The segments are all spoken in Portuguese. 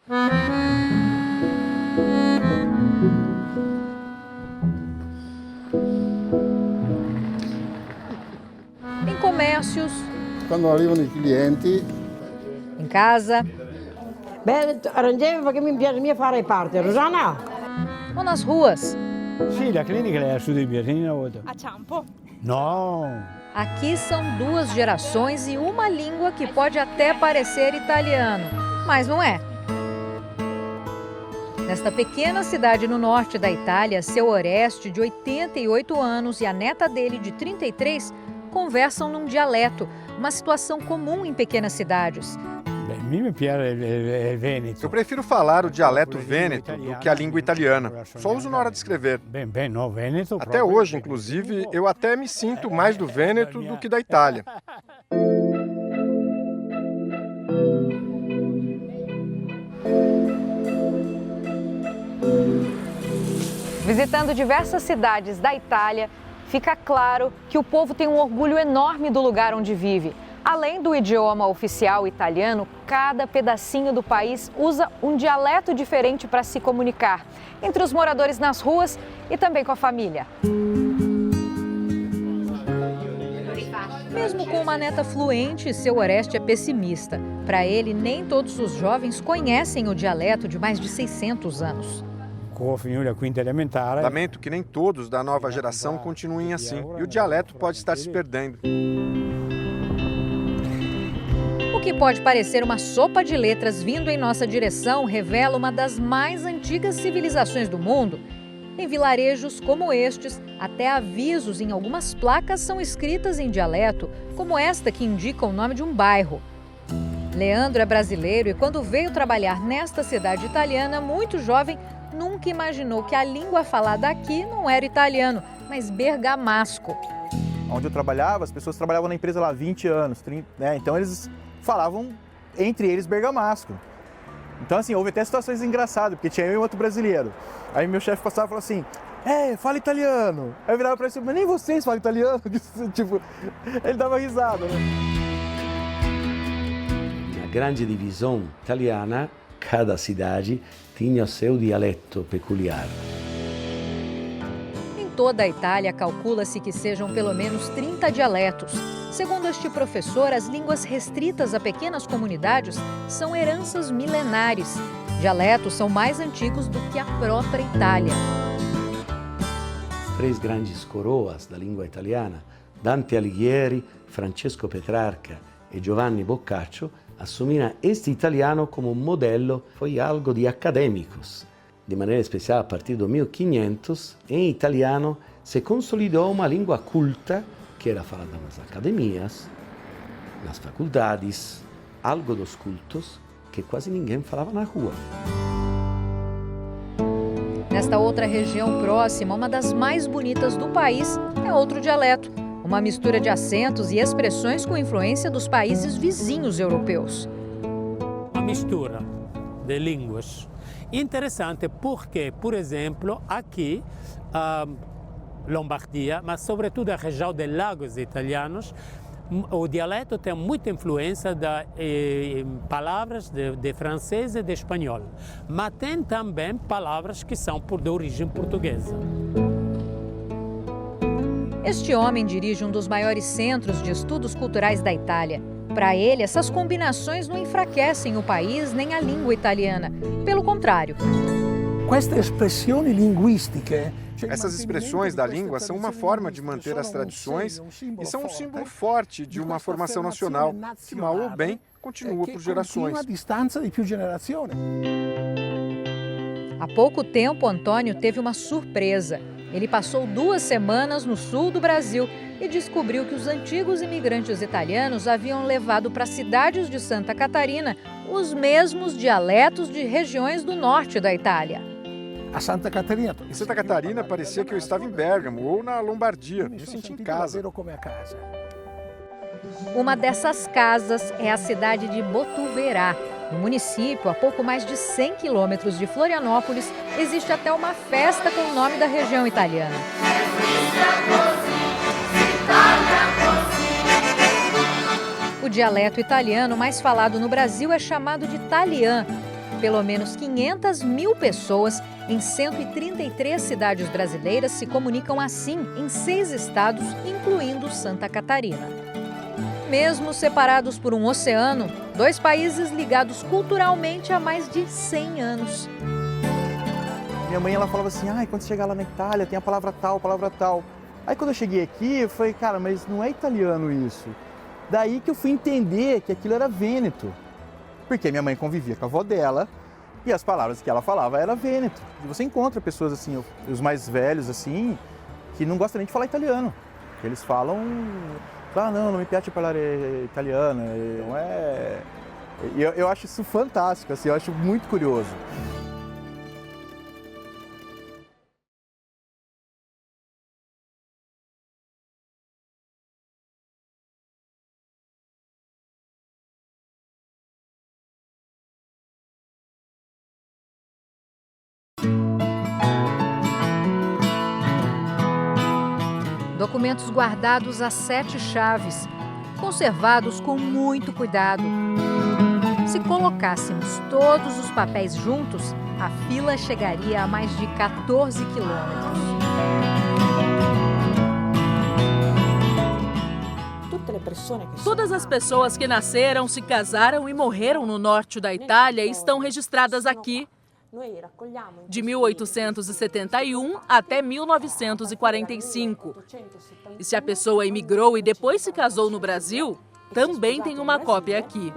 Em comércios, Quando arrivano i clienti, em casa Beh, arrangiamo perché mi piace fare parte, Rosana? ou nas ruas. Sì, la clinica è su di Biasini. A Ciampo. No, Aqui são duas gerações e uma língua que pode até parecer italiano, mas não é. Nesta pequena cidade no norte da Itália, seu Oreste, de 88 anos, e a neta dele, de 33, conversam num dialeto, uma situação comum em pequenas cidades. beh, mi piace il Veneto. Eu prefiro falar o dialeto vêneto do que a língua italiana. Só uso na hora de escrever. Bem, no, Veneto. Até hoje, inclusive, eu até me sinto mais do Vêneto do que da Itália. Visitando diversas cidades da Itália, fica claro que o povo tem um orgulho enorme do lugar onde vive. Além do idioma oficial italiano, cada pedacinho do país usa um dialeto diferente para se comunicar, entre os moradores nas ruas e também com a família. Mesmo com uma neta fluente, seu Oreste é pessimista. Para ele, nem todos os jovens conhecem o dialeto de mais de 600 anos. Finire a quinta elementare. Lamento que nem todos da nova geração continuem assim, e o dialeto pode estar se perdendo. O que pode parecer uma sopa de letras vindo em nossa direção revela uma das mais antigas civilizações do mundo. Em vilarejos como estes, até avisos em algumas placas são escritas em dialeto, como esta que indica o nome de um bairro. Leandro é brasileiro e quando veio trabalhar nesta cidade italiana, muito jovem, nunca imaginou que a língua falada aqui não era italiano, mas bergamasco. Onde eu trabalhava, as pessoas trabalhavam na empresa lá há 20 anos, 30, né? Então eles falavam entre eles bergamasco. Então assim, houve até situações engraçadas, porque tinha eu e outro brasileiro. Aí meu chefe passava e falou assim, fala italiano. Aí eu virava para ele, mas nem vocês falam italiano. Tipo, ele dava risada, né? Na grande divisão italiana, cada cidade tinha o seu dialetto peculiar. Em toda a Itália, calcula-se que sejam pelo menos 30 dialetos. Segundo este professor, as línguas restritas a pequenas comunidades são heranças milenares. Dialetos são mais antigos do que a própria Itália. Três grandes coroas da língua italiana, Dante Alighieri, Francesco Petrarca e Giovanni Boccaccio, assumiram este italiano como modelo, foi algo de acadêmicos. De maneira especial, a partir do 1500, em italiano se consolidou uma língua culta que era falada nas academias, nas faculdades, algo dos cultos que quase ninguém falava na rua. Nesta outra região próxima, uma das mais bonitas do país, é outro dialeto. Uma mistura de acentos e expressões com influência dos países vizinhos europeus. Uma mistura de línguas. Interessante porque, por exemplo, aqui, Lombardia, mas sobretudo a região de Lagos italianos, o dialeto tem muita influência de palavras de francês e de espanhol, mas tem também palavras que são de origem portuguesa. Este homem dirige um dos maiores centros de estudos culturais da Itália. Para ele, essas combinações não enfraquecem o país nem a língua italiana. Pelo contrário. Essas expressões da língua são uma forma de manter as tradições e são um símbolo forte de uma formação nacional que, mal ou bem, continua por gerações. Há pouco tempo, Antônio teve uma surpresa. Ele passou 2 semanas no sul do Brasil e descobriu que os antigos imigrantes italianos haviam levado para cidades de Santa Catarina os mesmos dialetos de regiões do norte da Itália. Em Santa Catarina parecia que eu estava em Bérgamo ou na Lombardia, me senti em casa. Uma dessas casas é a cidade de Botuverá. No município, a pouco mais de 100 quilômetros de Florianópolis, existe até uma festa com o nome da região italiana. O dialeto italiano mais falado no Brasil é chamado de talian. Pelo menos 500 mil pessoas em 133 cidades brasileiras se comunicam assim em 6 estados, incluindo Santa Catarina. Mesmo separados por um oceano, 2 países ligados culturalmente há mais de 100 anos. Minha mãe ela falava assim, quando você chegar lá na Itália tem a palavra tal, palavra tal. Aí quando eu cheguei aqui, eu falei, cara, mas não é italiano isso. Daí que eu fui entender que aquilo era vêneto. Porque minha mãe convivia com a avó dela e as palavras que ela falava era vêneto. E você encontra pessoas assim, os mais velhos assim, que não gostam nem de falar italiano. Eles falam, não me piace parlare italiano. Então eu acho isso fantástico, assim, eu acho muito curioso. Documentos guardados a 7 chaves, conservados com muito cuidado. Se colocássemos todos os papéis juntos, a fila chegaria a mais de 14 quilômetros. Todas as pessoas que nasceram, se casaram e morreram no norte da Itália estão registradas aqui. De 1871 até 1945. E se a pessoa imigrou e depois se casou no Brasil, também tem uma cópia aqui.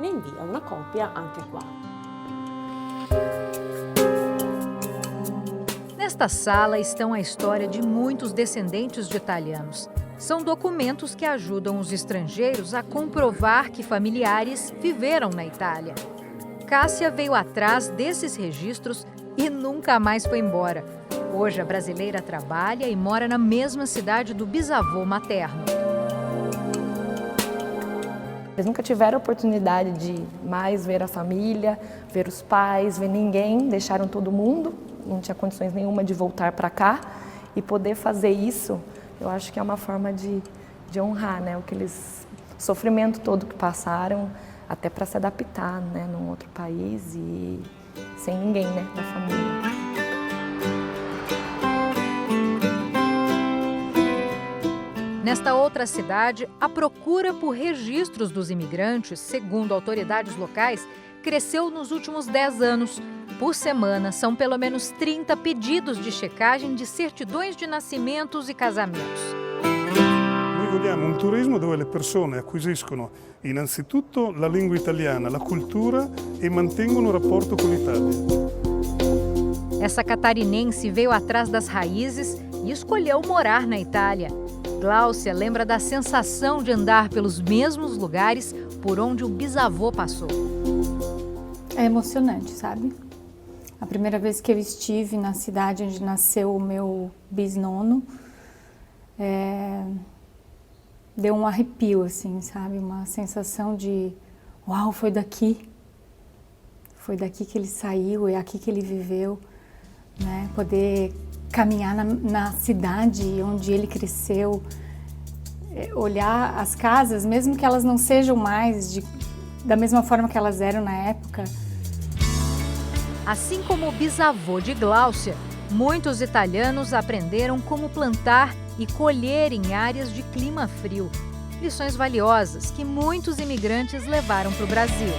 Nesta sala estão a história de muitos descendentes de italianos. São documentos que ajudam os estrangeiros a comprovar que familiares viveram na Itália. Cássia veio atrás desses registros e nunca mais foi embora. Hoje a brasileira trabalha e mora na mesma cidade do bisavô materno. Eles nunca tiveram oportunidade de mais ver a família, ver os pais, ver ninguém, deixaram todo mundo, não tinha condições nenhuma de voltar para cá e poder fazer isso, eu acho que é uma forma de honrar, né, o sofrimento todo que passaram, até para se adaptar, né, num outro país e sem ninguém, né, da família. Nesta outra cidade, a procura por registros dos imigrantes, segundo autoridades locais, cresceu nos últimos 10 anos. Por semana, são pelo menos 30 pedidos de checagem de certidões de nascimentos e casamentos. Noi vogliamo un turismo dove le persone acquisiscono innanzitutto la lingua italiana, la cultura e mantengono un rapporto con l'Italia. Essa catarinense veio atrás das raízes e escolheu morar na Itália. Gláucia lembra da sensação de andar pelos mesmos lugares por onde o bisavô passou. É emocionante, sabe? A primeira vez que eu estive na cidade onde nasceu o meu bisnono, deu um arrepio, assim, sabe? Uma sensação de, uau, foi daqui. Foi daqui que ele saiu, é aqui que ele viveu, né? Poder caminhar na cidade onde ele cresceu, olhar as casas, mesmo que elas não sejam mais da mesma forma que elas eram na época. Assim como o bisavô de Gláucia, muitos italianos aprenderam como plantar e colher em áreas de clima frio. Lições valiosas que muitos imigrantes levaram para o Brasil.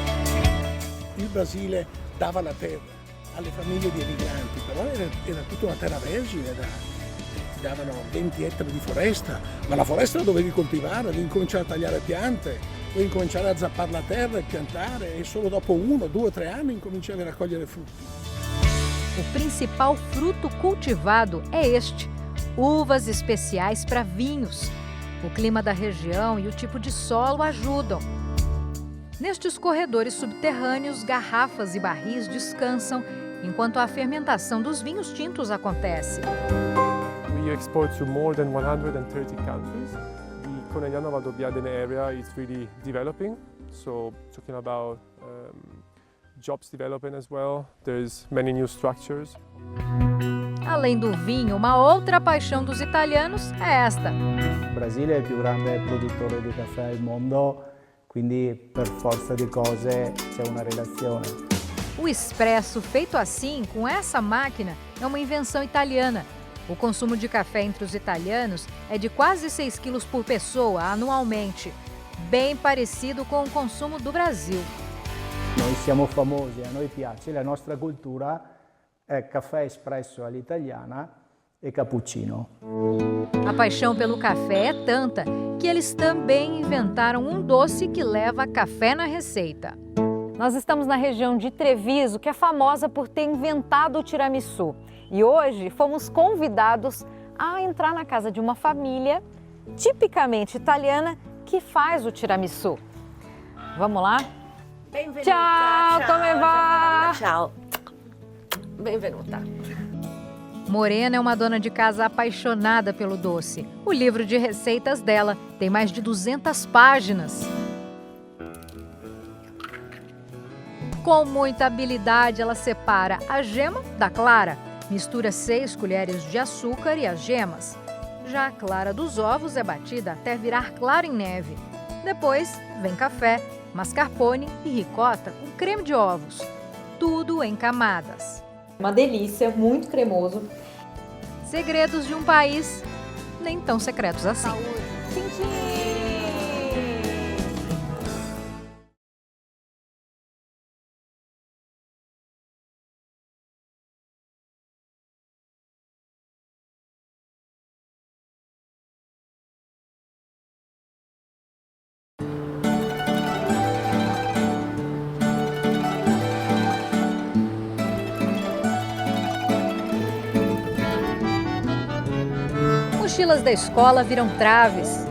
Il Brasile dava la terra alle famiglie di emigranti, però era tutta una terra vergine, ti davano 20 ettari di foresta, ma la foresta la dovevi coltivare, devi cominciare a tagliare piante, devi cominciare a zappare la terra e piantare e solo dopo 1, 2, 3 anni incominciavi a raccogliere frutti. O principal fruto cultivado é este, uvas especiais para vinhos. O clima da região e o tipo de solo ajudam. Nestes corredores subterrâneos, garrafas e barris descansam, enquanto a fermentação dos vinhos tintos acontece. We export to more than 130 countries. The Conegliano Val d'Obbiadene area is really developing, so talking about jobs development as well. There's many new structures. Além do vinho, uma outra paixão dos italianos é esta. Il Brasile è il più grande produttore di caffè al mondo, quindi per forza di cose c'è una relazione. O espresso feito assim, com essa máquina, é uma invenção italiana. O consumo de café entre os italianos é de quase 6 quilos por pessoa anualmente, bem parecido com o consumo do Brasil. Noi siamo famosi, a noi piace, la nostra cultura è caffè espresso all'italiana e cappuccino. A paixão pelo café é tanta que eles também inventaram um doce que leva café na receita. Nós estamos na região de Treviso, que é famosa por ter inventado o tiramisu. E hoje fomos convidados a entrar na casa de uma família tipicamente italiana que faz o tiramisu. Vamos lá? Benvenuta. Ciao, come va? Ciao. Benvenuta. Morena é uma dona de casa apaixonada pelo doce. O livro de receitas dela tem mais de 200 páginas. Com muita habilidade, ela separa a gema da clara. Mistura 6 colheres de açúcar e as gemas. Já a clara dos ovos é batida até virar clara em neve. Depois vem café, mascarpone e ricota com creme de ovos. Tudo em camadas. Uma delícia, muito cremoso. Segredos de um país nem tão secretos assim. Mochilas da escola viram traves.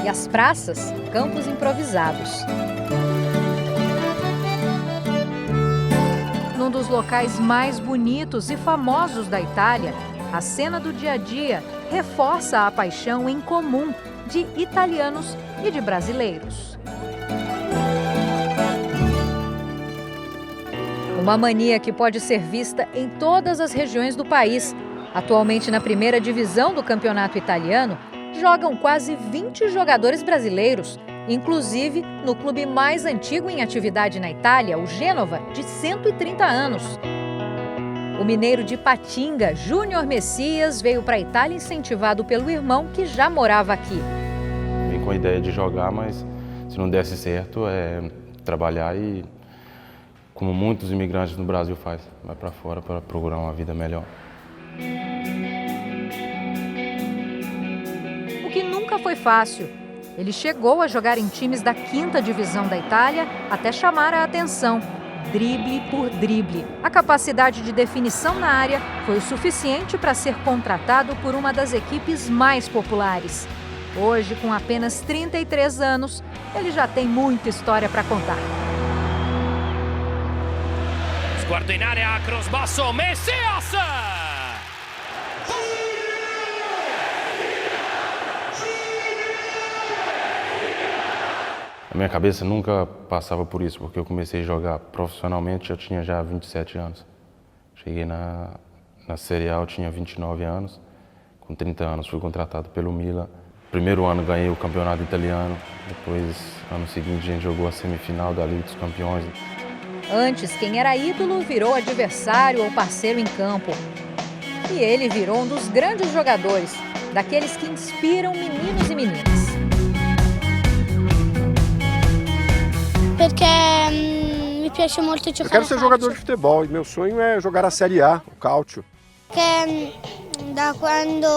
E as praças, campos improvisados. Num dos locais mais bonitos e famosos da Itália, a cena do dia a dia reforça a paixão em comum de italianos e de brasileiros. Uma mania que pode ser vista em todas as regiões do país. Atualmente, na primeira divisão do campeonato italiano, jogam quase 20 jogadores brasileiros, inclusive no clube mais antigo em atividade na Itália, o Gênova, de 130 anos. O mineiro de Patinga, Júnior Messias, veio para a Itália incentivado pelo irmão que já morava aqui. Vim com a ideia de jogar, mas se não desse certo, é trabalhar e, como muitos imigrantes no Brasil fazem, vai para fora para procurar uma vida melhor. O que nunca foi fácil. Ele chegou a jogar em times da 5ª divisão da Itália até chamar a atenção, drible por drible. A capacidade de definição na área foi o suficiente para ser contratado por uma das equipes mais populares. Hoje, com apenas 33 anos, ele já tem muita história para contar. Sguardo in area, cross basso, Messias! A minha cabeça nunca passava por isso, porque eu comecei a jogar profissionalmente, eu tinha já 27 anos. Cheguei na Série A, eu tinha 29 anos, com 30 anos fui contratado pelo Milan. Primeiro ano ganhei o campeonato italiano, depois, ano seguinte, a gente jogou a semifinal da Liga dos Campeões. Antes, quem era ídolo virou adversário ou parceiro em campo. E ele virou um dos grandes jogadores, daqueles que inspiram meninos e meninas. Porque me piace molto giocare. Eu quero ser jogador de futebol e meu sonho é jogar a Série A, o Calcio. Da quando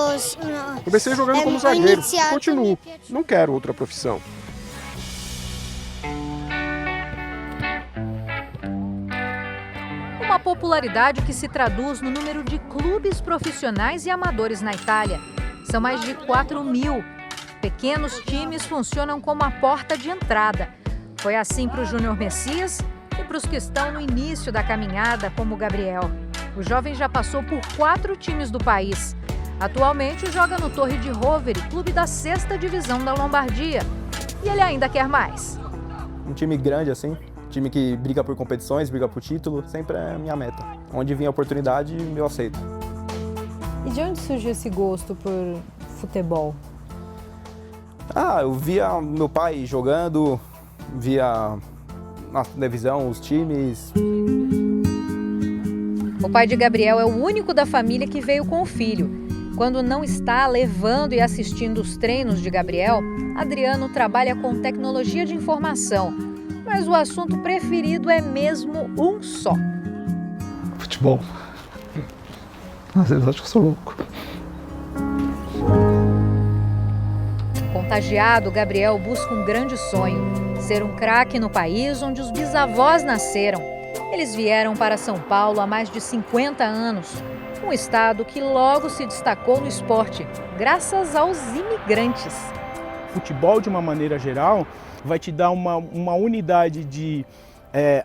comecei jogando como zagueiro, continuo, não quero outra profissão. Uma popularidade que se traduz no número de clubes profissionais e amadores na Itália. São mais de 4.000. Pequenos times funcionam como a porta de entrada. Foi assim para o Júnior Messias e para os que estão no início da caminhada, como o Gabriel. O jovem já passou por 4 times do país. Atualmente joga no Torre de Rovere, clube da 6ª divisão da Lombardia. E ele ainda quer mais. Um time grande assim, time que briga por competições, briga por título, sempre é a minha meta. Onde vinha a oportunidade, eu aceito. E de onde surgiu esse gosto por futebol? Eu via meu pai jogando, via na televisão, os times. O pai de Gabriel é o único da família que veio com o filho. Quando não está levando e assistindo os treinos de Gabriel, Adriano trabalha com tecnologia de informação. Mas o assunto preferido é mesmo um só. Futebol. Às vezes acho que eu sou louco. Contagiado, Gabriel busca um grande sonho: ser um craque no país onde os bisavós nasceram. Eles vieram para São Paulo há mais de 50 anos, um estado que logo se destacou no esporte, graças aos imigrantes. Futebol, de uma maneira geral, vai te dar uma unidade de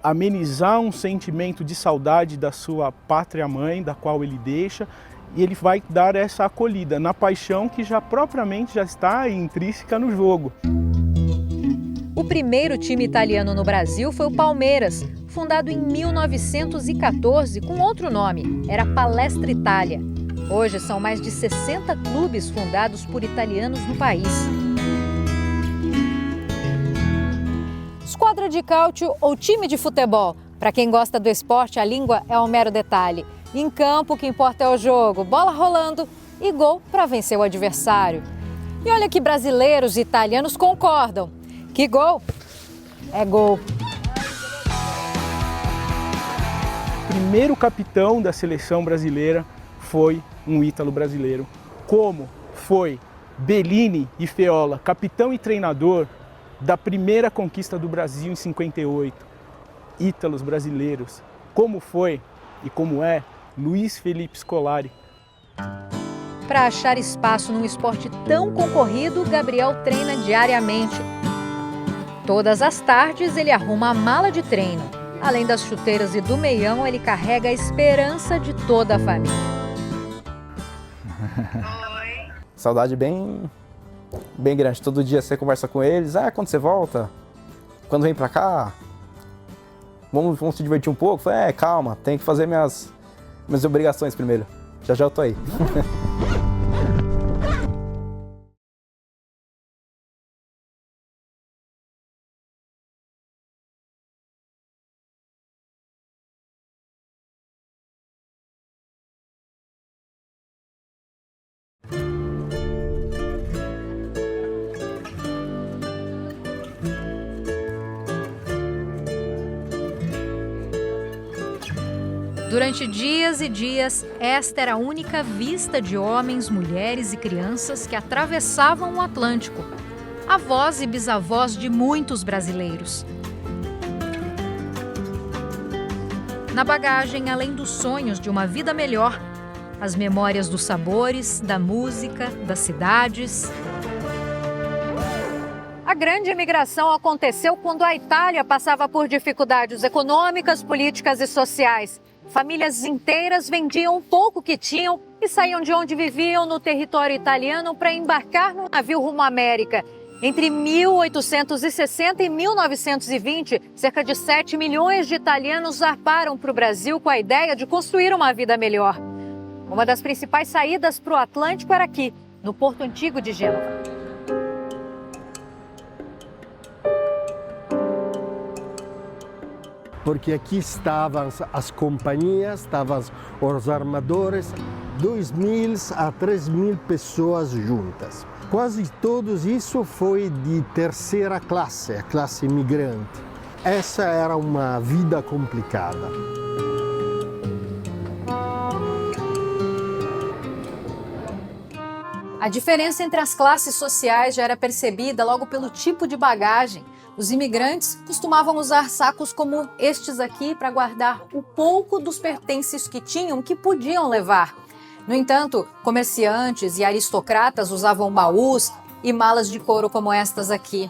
amenizar um sentimento de saudade da sua pátria-mãe, da qual ele deixa, e ele vai dar essa acolhida na paixão que já propriamente já está intrínseca no jogo. O primeiro time italiano no Brasil foi o Palmeiras, fundado em 1914 com outro nome, era Palestra Itália. Hoje são mais de 60 clubes fundados por italianos no país. Esquadra de cáutio ou time de futebol? Para quem gosta do esporte, a língua é um mero detalhe. Em campo, o que importa é o jogo, bola rolando e gol para vencer o adversário. E olha que brasileiros e italianos concordam. Que gol é gol. O primeiro capitão da seleção brasileira foi um ítalo brasileiro, como foi Bellini e Feola, capitão e treinador da primeira conquista do Brasil em 58. Ítalos brasileiros, como foi e como é Luiz Felipe Scolari. Para achar espaço num esporte tão concorrido, Gabriel treina diariamente. Todas as tardes ele arruma a mala de treino. Além das chuteiras e do meião, ele carrega a esperança de toda a família. Saudade bem grande. Todo dia você conversa com eles. Quando você volta? Quando vem pra cá? Vamos se divertir um pouco? Falei, calma, tem que fazer minhas obrigações primeiro. Já eu tô aí. Durante dias e dias, esta era a única vista de homens, mulheres e crianças que atravessavam o Atlântico. Avós e bisavós de muitos brasileiros. Na bagagem, além dos sonhos de uma vida melhor, as memórias dos sabores, da música, das cidades. A grande imigração aconteceu quando a Itália passava por dificuldades econômicas, políticas e sociais. Famílias inteiras vendiam o pouco que tinham e saíam de onde viviam no território italiano para embarcar num navio rumo à América. Entre 1860 e 1920, cerca de 7 milhões de italianos zarparam para o Brasil com a ideia de construir uma vida melhor. Uma das principais saídas para o Atlântico era aqui, no Porto Antigo de Gênova. Porque aqui estavam as companhias, estavam os armadores, 2.000 a 3.000 pessoas juntas. Quase todos isso foi de terceira classe, a classe imigrante. Essa era uma vida complicada. A diferença entre as classes sociais já era percebida logo pelo tipo de bagagem. Os imigrantes costumavam usar sacos como estes aqui para guardar o pouco dos pertences que tinham que podiam levar. No entanto, comerciantes e aristocratas usavam baús e malas de couro como estas aqui.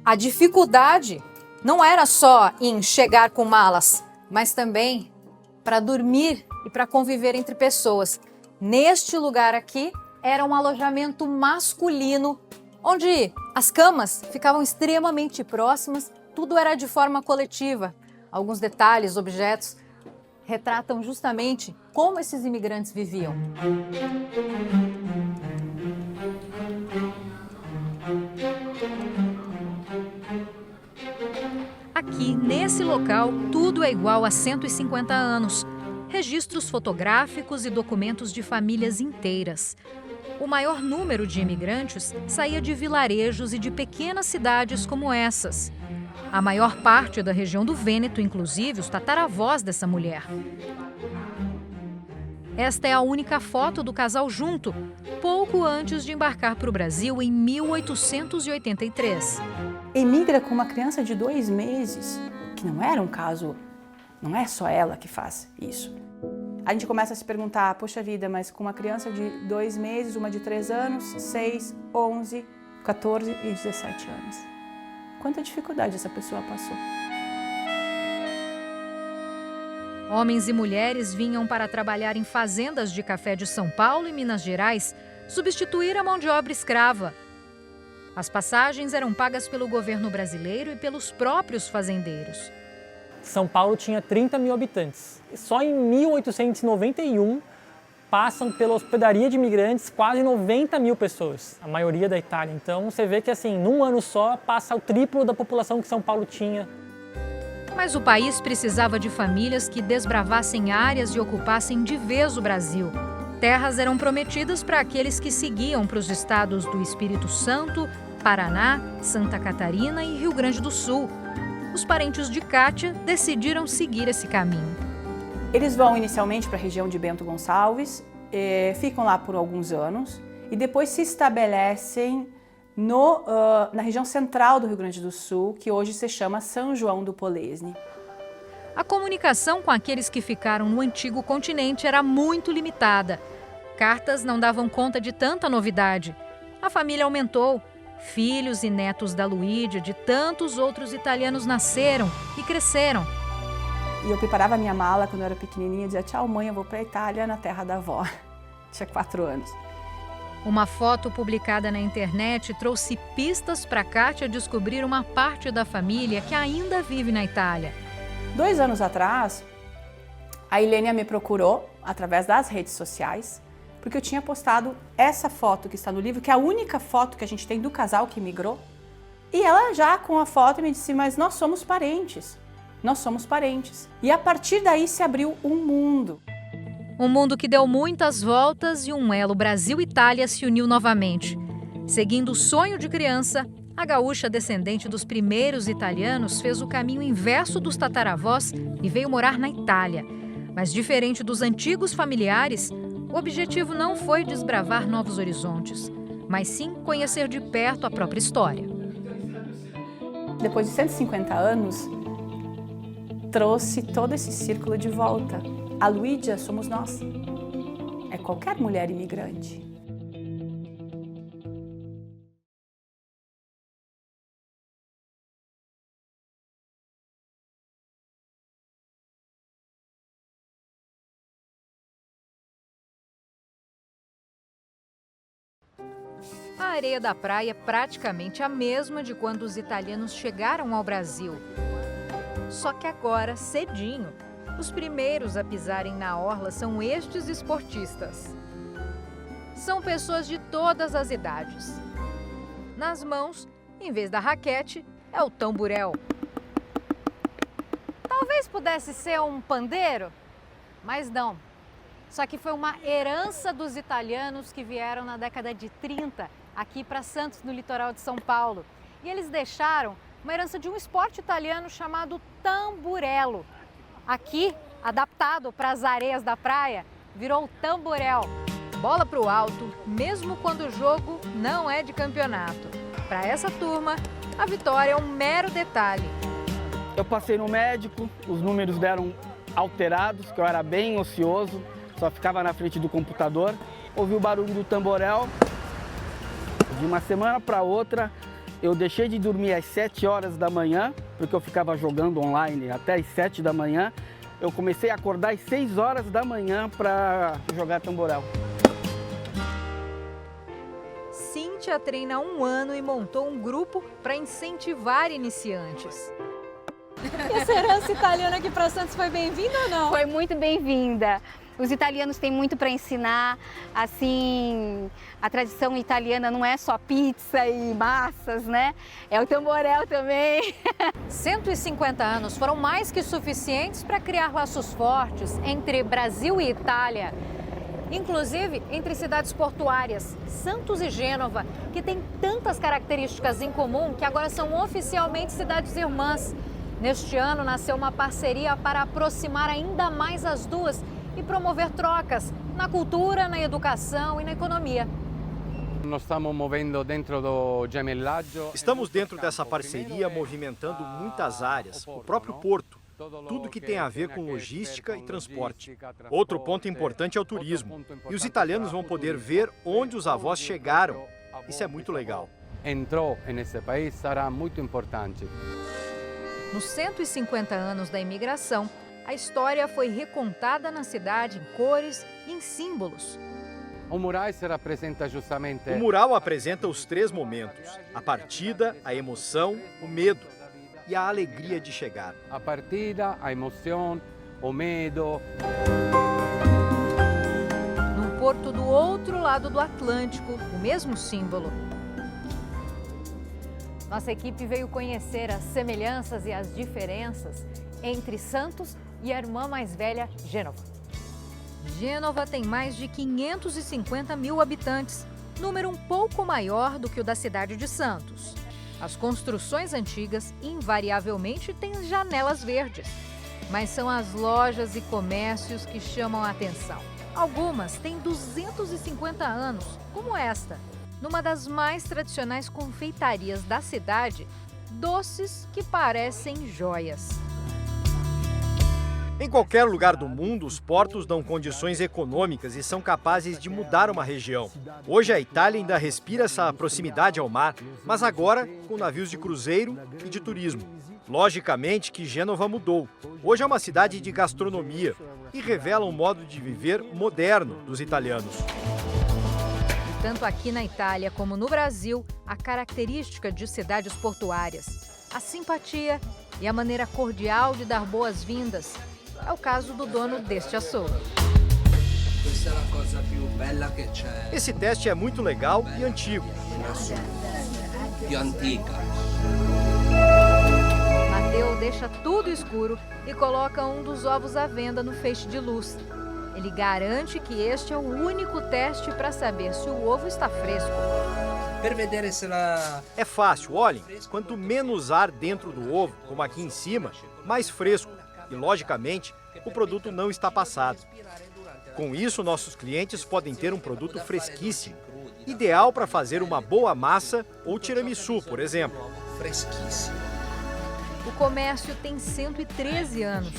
A dificuldade não era só em chegar com malas, mas também para dormir e para conviver entre pessoas. Neste lugar aqui era um alojamento masculino, onde as camas ficavam extremamente próximas, tudo era de forma coletiva. Alguns detalhes, objetos, retratam justamente como esses imigrantes viviam. Aqui nesse local, tudo é igual há 150 anos. Registros fotográficos e documentos de famílias inteiras. O maior número de imigrantes saía de vilarejos e de pequenas cidades como essas. A maior parte da região do Vêneto, inclusive os tataravós dessa mulher. Esta é a única foto do casal junto, pouco antes de embarcar para o Brasil em 1883. Emigra com uma criança de 2 meses, que não era um caso, não é só ela que faz isso. A gente começa a se perguntar, poxa vida, mas com uma criança de 2 meses, uma de 3 anos, 6, 11, 14 e 17 anos. Quanta dificuldade essa pessoa passou. Homens e mulheres vinham para trabalhar em fazendas de café de São Paulo e Minas Gerais, substituir a mão de obra escrava. As passagens eram pagas pelo governo brasileiro e pelos próprios fazendeiros. São Paulo tinha 30 mil habitantes. Só em 1891 passam pela hospedaria de imigrantes quase 90 mil pessoas, a maioria da Itália. Então você vê que assim, num ano só passa o triplo da população que São Paulo tinha. Mas o país precisava de famílias que desbravassem áreas e ocupassem de vez o Brasil. Terras eram prometidas para aqueles que seguiam para os estados do Espírito Santo, Paraná, Santa Catarina e Rio Grande do Sul. Os parentes de Kátia decidiram seguir esse caminho. Eles vão inicialmente para a região de Bento Gonçalves, ficam lá por alguns anos e depois se estabelecem na região central do Rio Grande do Sul, que hoje se chama São João do Polesne. A comunicação com aqueles que ficaram no antigo continente era muito limitada. Cartas não davam conta de tanta novidade. A família aumentou. Filhos e netos da Luídia, de tantos outros italianos, nasceram e cresceram. E eu preparava a minha mala quando eu era pequenininha, dizia, tchau mãe, eu vou para a Itália, na terra da avó. Tinha 4 anos. Uma foto publicada na internet trouxe pistas para Kátia descobrir uma parte da família que ainda vive na Itália. 2 anos atrás, a Ilênia me procurou através das redes sociais, porque eu tinha postado essa foto que está no livro, que é a única foto que a gente tem do casal que migrou. E ela já com a foto me disse, mas nós somos parentes. Nós somos parentes. E a partir daí se abriu um mundo. Um mundo que deu muitas voltas e um elo Brasil-Itália se uniu novamente. Seguindo o sonho de criança, a gaúcha descendente dos primeiros italianos fez o caminho inverso dos tataravós e veio morar na Itália. Mas diferente dos antigos familiares, o objetivo não foi desbravar novos horizontes, mas sim conhecer de perto a própria história. Depois de 150 anos, trouxe todo esse círculo de volta. A Luídia somos nós. É qualquer mulher imigrante. A areia da praia é praticamente a mesma de quando os italianos chegaram ao Brasil. Só que agora, cedinho, os primeiros a pisarem na orla são estes esportistas. São pessoas de todas as idades. Nas mãos, em vez da raquete, é o tamborel. Talvez pudesse ser um pandeiro, mas não. Só que foi uma herança dos italianos que vieram na década de 30 aqui para Santos, no litoral de São Paulo. E eles deixaram uma herança de um esporte italiano chamado tamburello. Aqui, adaptado para as areias da praia, virou tamborel. Bola para o alto, mesmo quando o jogo não é de campeonato. Para essa turma, a vitória é um mero detalhe. Eu passei no médico, os números deram alterados, que eu era bem ocioso, só ficava na frente do computador. Ouvi o barulho do tamborel. De uma semana para outra, eu deixei de dormir às 7 horas da manhã, porque eu ficava jogando online até às 7 da manhã. Eu comecei a acordar às 6 horas da manhã para jogar tamborel. Cíntia treina há 1 ano e montou um grupo para incentivar iniciantes. Essa herança italiana aqui para Santos foi bem-vinda ou não? Foi muito bem-vinda. Os italianos têm muito para ensinar, assim, a tradição italiana não é só pizza e massas, né? É o tamborel também. 150 anos foram mais que suficientes para criar laços fortes entre Brasil e Itália. Inclusive entre cidades portuárias, Santos e Gênova, que têm tantas características em comum que agora são oficialmente cidades irmãs. Neste ano nasceu uma parceria para aproximar ainda mais as duas e promover trocas na cultura, na educação e na economia. Estamos dentro dessa parceria movimentando muitas áreas, o próprio porto, tudo que tem a ver com logística e transporte. Outro ponto importante é o turismo, e os italianos vão poder ver onde os avós chegaram. Isso é muito legal. Entrou nesse país será muito importante. Nos 150 anos da imigração, a história foi recontada na cidade em cores e em símbolos. O mural apresenta os 3 momentos: a partida, a emoção, o medo e a alegria de chegar. A partida, a emoção, o medo. Num porto do outro lado do Atlântico, o mesmo símbolo. Nossa equipe veio conhecer as semelhanças e as diferenças entre Santos e a irmã mais velha, Gênova. Gênova tem mais de 550 mil habitantes, número um pouco maior do que o da cidade de Santos. As construções antigas invariavelmente têm janelas verdes, mas são as lojas e comércios que chamam a atenção. Algumas têm 250 anos, como esta. Numa das mais tradicionais confeitarias da cidade, doces que parecem joias. Em qualquer lugar do mundo, os portos dão condições econômicas e são capazes de mudar uma região. Hoje a Itália ainda respira essa proximidade ao mar, mas agora com navios de cruzeiro e de turismo. Logicamente que Gênova mudou. Hoje é uma cidade de gastronomia e revela um modo de viver moderno dos italianos. Tanto aqui na Itália como no Brasil, a característica de cidades portuárias, a simpatia e a maneira cordial de dar boas-vindas. É o caso do dono deste açougue. Esse teste é muito legal e antigo. Matteo deixa tudo escuro e coloca um dos ovos à venda no feixe de luz. Ele garante que este é o único teste para saber se o ovo está fresco. É fácil, olhem. Quanto menos ar dentro do ovo, como aqui em cima, mais fresco. E, logicamente, o produto não está passado. Com isso, nossos clientes podem ter um produto fresquíssimo, ideal para fazer uma boa massa ou tiramisu, por exemplo. O comércio tem 113 anos.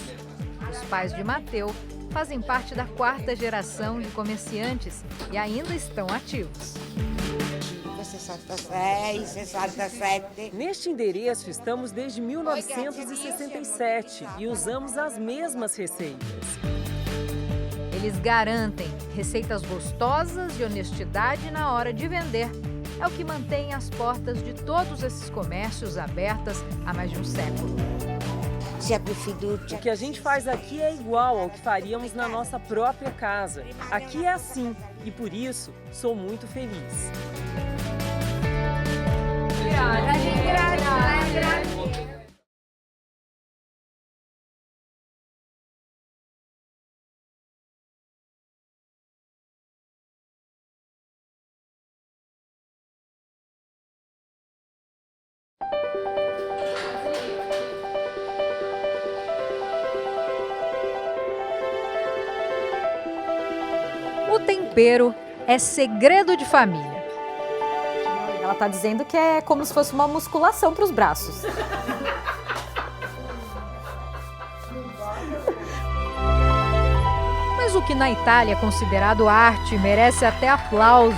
Os pais de Matteo fazem parte da 4ª geração de comerciantes e ainda estão ativos. 66, 67. Neste endereço estamos desde 1967 e usamos as mesmas receitas. Eles garantem receitas gostosas e honestidade na hora de vender. É o que mantém as portas de todos esses comércios abertas há mais de um século. O que a gente faz aqui é igual ao que faríamos na nossa própria casa. Aqui é assim e por isso sou muito feliz. O tempero é segredo de família. Ela está dizendo que é como se fosse uma musculação para os braços. Mas o que na Itália é considerado arte merece até aplausos.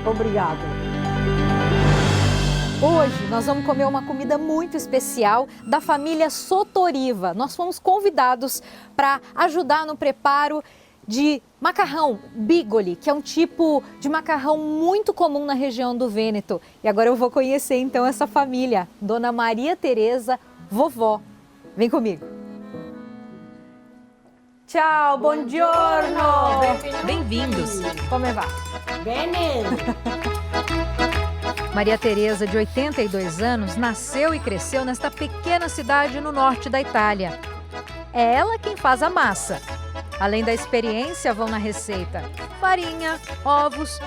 Obrigada. Hoje nós vamos comer uma comida muito especial da família Sotoriva. Nós fomos convidados para ajudar no preparo de macarrão bigoli, que é um tipo de macarrão muito comum na região do Vêneto. E agora eu vou conhecer então essa família, Dona Maria Teresa, vovó. Vem comigo. Ciao, buongiorno. Bem-vindos. Come va? Bene. Maria Teresa, de 82 anos, nasceu e cresceu nesta pequena cidade no norte da Itália. É ela quem faz a massa. Além da experiência, vão na receita farinha, ovos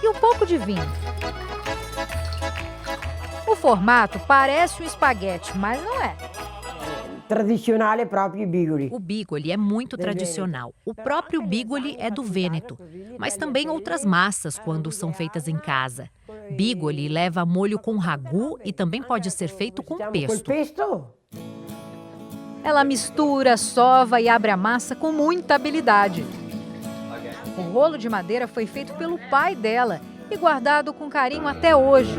e um pouco de vinho. O formato parece um espaguete, mas não é. Tradicional é próprio bigoli. O bigoli é muito tradicional. O próprio bigoli é do Vêneto, mas também outras massas quando são feitas em casa. Bigoli leva molho com ragu e também pode ser feito com pesto. Ela mistura, sova e abre a massa com muita habilidade. O rolo de madeira foi feito pelo pai dela e guardado com carinho até hoje.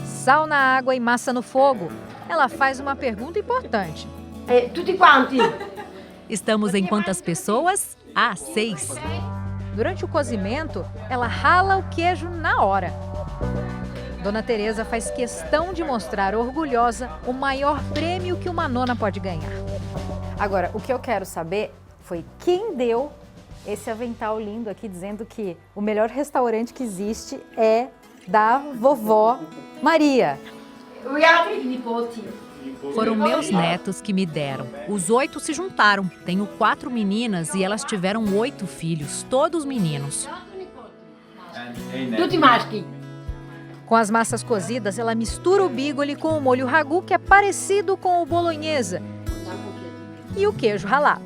Sal na água e massa no fogo. Ela faz uma pergunta importante. Tutti quanti? Estamos em quantas pessoas? 6. Durante o cozimento, ela rala o queijo na hora. Dona Teresa faz questão de mostrar orgulhosa o maior prêmio que uma nona pode ganhar. Agora, o que eu quero saber foi quem deu esse avental lindo aqui, dizendo que o melhor restaurante que existe é da vovó Maria. Foram meus netos que me deram. Os 8 se juntaram. Tenho 4 meninas e elas tiveram 8 filhos, todos meninos. Tutti maschi. Com as massas cozidas, ela mistura o bigoli com o molho ragu, que é parecido com o bolonhesa, e o queijo ralado.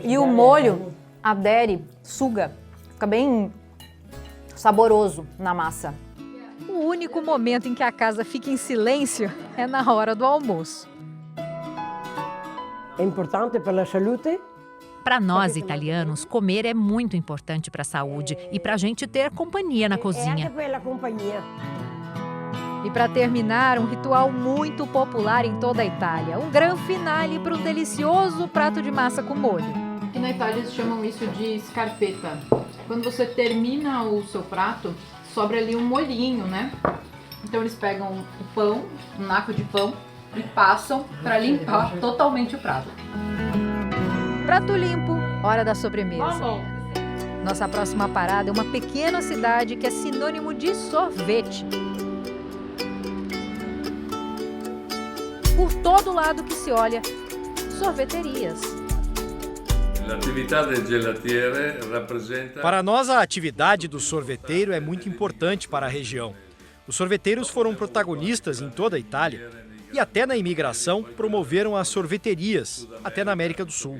E o molho adere, suga, fica bem saboroso na massa. O único momento em que a casa fica em silêncio é na hora do almoço. É importante para a saúde? Para nós, italianos, comer é muito importante para a saúde e para a gente ter companhia na cozinha. E para terminar, um ritual muito popular em toda a Itália. Um gran finale para um delicioso prato de massa com molho. Aqui na Itália eles chamam isso de scarpetta. Quando você termina o seu prato, sobra ali um molhinho, né? Então eles pegam o pão, um naco de pão, e passam para limpar totalmente o prato. Prato limpo, hora da sobremesa. Nossa próxima parada é uma pequena cidade que é sinônimo de sorvete. Por todo lado que se olha, sorveterias. Para nós, a atividade do sorveteiro é muito importante para a região. Os sorveteiros foram protagonistas em toda a Itália e até na imigração promoveram as sorveterias, até na América do Sul.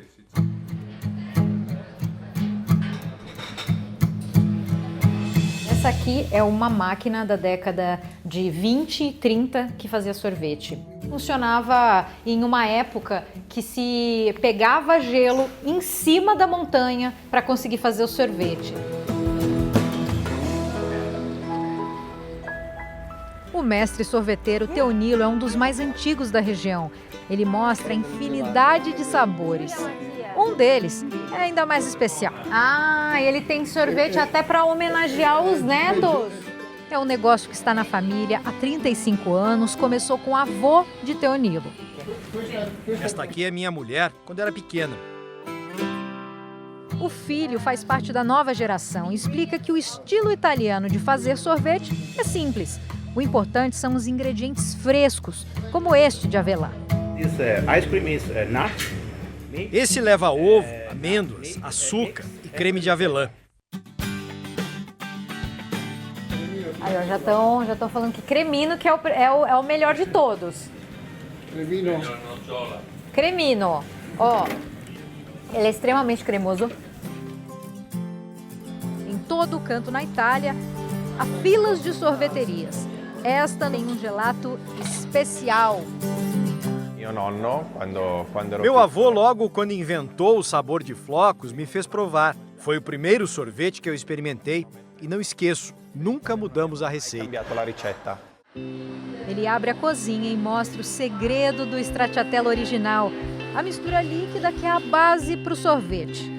Essa aqui é uma máquina da década de 20 e 30 que fazia sorvete. Funcionava em uma época que se pegava gelo em cima da montanha para conseguir fazer o sorvete. O mestre sorveteiro Teonilo é um dos mais antigos da região. Ele mostra a infinidade de sabores. Um deles é ainda mais especial. Ah, ele tem sorvete até para homenagear os netos. É um negócio que está na família há 35 anos, começou com o avô de Teonilo. Esta aqui é minha mulher quando era pequena. O filho faz parte da nova geração e explica que o estilo italiano de fazer sorvete é simples. O importante são os ingredientes frescos, como este de avelã. Esse leva ovo, amêndoas, açúcar e creme de avelã. Aí, ó, já estão falando que cremino que é o melhor de todos. Cremino. Ó, ele é extremamente cremoso. Em todo o canto na Itália, há filas de sorveterias. Esta tem um gelato especial. Meu avô, logo quando inventou o sabor de flocos, me fez provar. Foi o primeiro sorvete que eu experimentei e não esqueço, nunca mudamos a receita. Ele abre a cozinha e mostra o segredo do stracciatella original, a mistura líquida que é a base para o sorvete.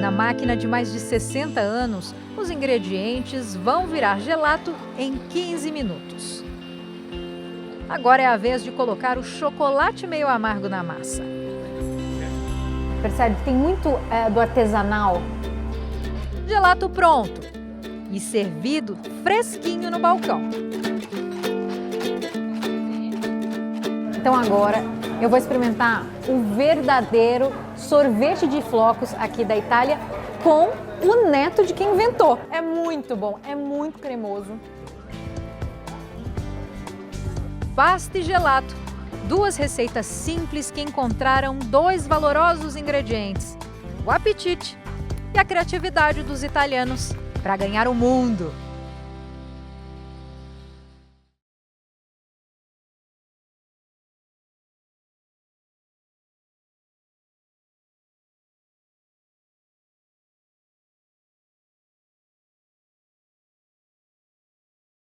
Na máquina de mais de 60 anos, os ingredientes vão virar gelato em 15 minutos. Agora é a vez de colocar o chocolate meio amargo na massa. Percebe que tem muito do artesanal. Gelato pronto e servido fresquinho no balcão. Então agora eu vou experimentar o verdadeiro sorvete de flocos aqui da Itália com o neto de quem inventou. É muito bom, é muito cremoso. Pasta e gelato, duas receitas simples que encontraram dois valorosos ingredientes: o apetite e a criatividade dos italianos para ganhar o mundo.